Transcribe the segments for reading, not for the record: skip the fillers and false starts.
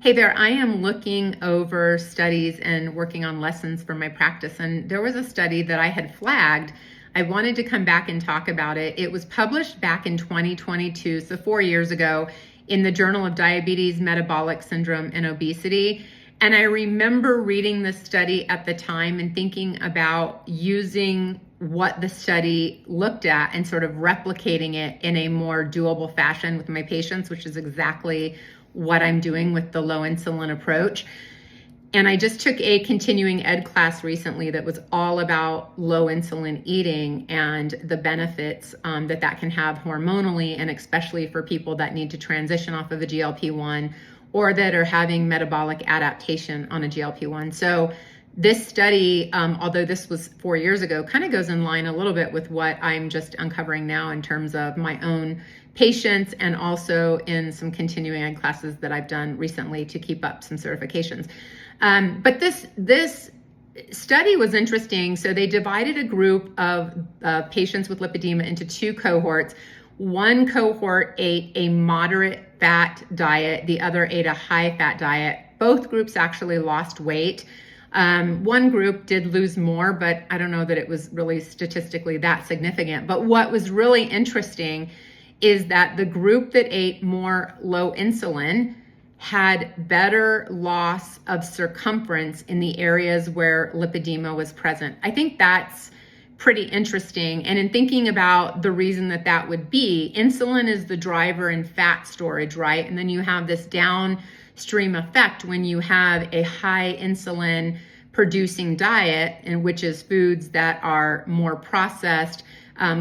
Hey there, I am looking over studies and working on lessons for my practice, and there was a study that I had flagged. I wanted to come back and talk about it. It was published back in 2022, so 4 years ago, in the Journal of Diabetes, Metabolic Syndrome, and Obesity. And I remember reading this study at the time and thinking about using what the study looked at and sort of replicating it in a more doable fashion with my patients, which is exactly what I'm doing with the low insulin approach. And I just took a continuing ed class recently that was all about low insulin eating and the benefits that can have hormonally, and especially for people that need to transition off of a GLP-1 or that are having metabolic adaptation on a GLP-1. So this study, although this was 4 years ago, kind of goes in line a little bit with what I'm just uncovering now in terms of my own patients and also in some continuing ed classes that I've done recently to keep up some certifications. But this study was interesting. So they divided a group of patients with lipedema into two cohorts. One cohort ate a moderate fat diet, the other ate a high fat diet. Both groups actually lost weight. One group did lose more, but I don't know that it was really statistically that significant. But what was really interesting is that the group that ate more low insulin had better loss of circumference in the areas where lipedema was present. I think that's pretty interesting. And in thinking about the reason that that would be, insulin is the driver in fat storage, right? And then you have this downstream effect when you have a high insulin producing diet, and which is foods that are more processed,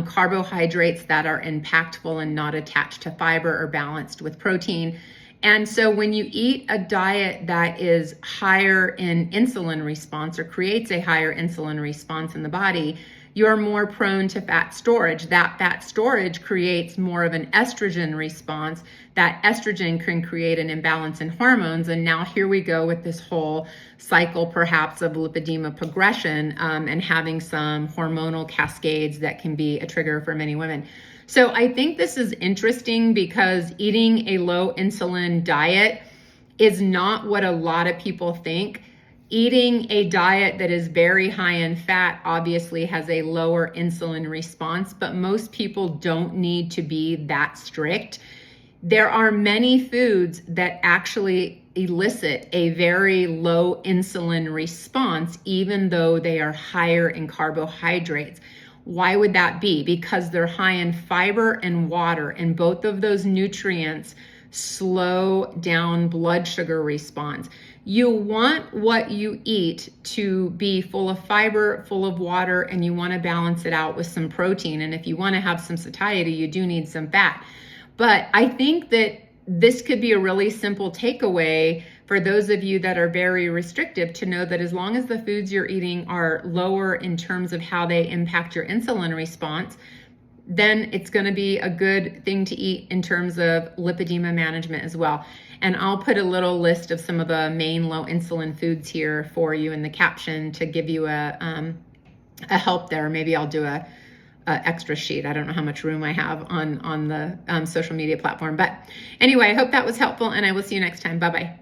carbohydrates that are impactful and not attached to fiber or balanced with protein. And so when you eat a diet that is higher in insulin response or creates a higher insulin response in the body, you're more prone to fat storage. That fat storage creates more of an estrogen response. That estrogen can create an imbalance in hormones. And now here we go with this whole cycle perhaps of lipedema progression and having some hormonal cascades that can be a trigger for many women. So I think this is interesting because eating a low insulin diet is not what a lot of people think. Eating a diet that is very high in fat obviously has a lower insulin response, but most people don't need to be that strict. There are many foods that actually elicit a very low insulin response, even though they are higher in carbohydrates. Why would that be? Because they're high in fiber and water, and both of those nutrients slow down blood sugar response. You want what you eat to be full of fiber, full of water, and you want to balance it out with some protein. And if you want to have some satiety, you do need some fat. But I think that this could be a really simple takeaway for those of you that are very restrictive to know that as long as the foods you're eating are lower in terms of how they impact your insulin response, then it's going to be a good thing to eat in terms of lipedema management as well. And I'll put a little list of some of the main low insulin foods here for you in the caption to give you a help there. Maybe I'll do a extra sheet. I don't know how much room I have on the social media platform. But anyway, I hope that was helpful, and I will see you next time. Bye-bye.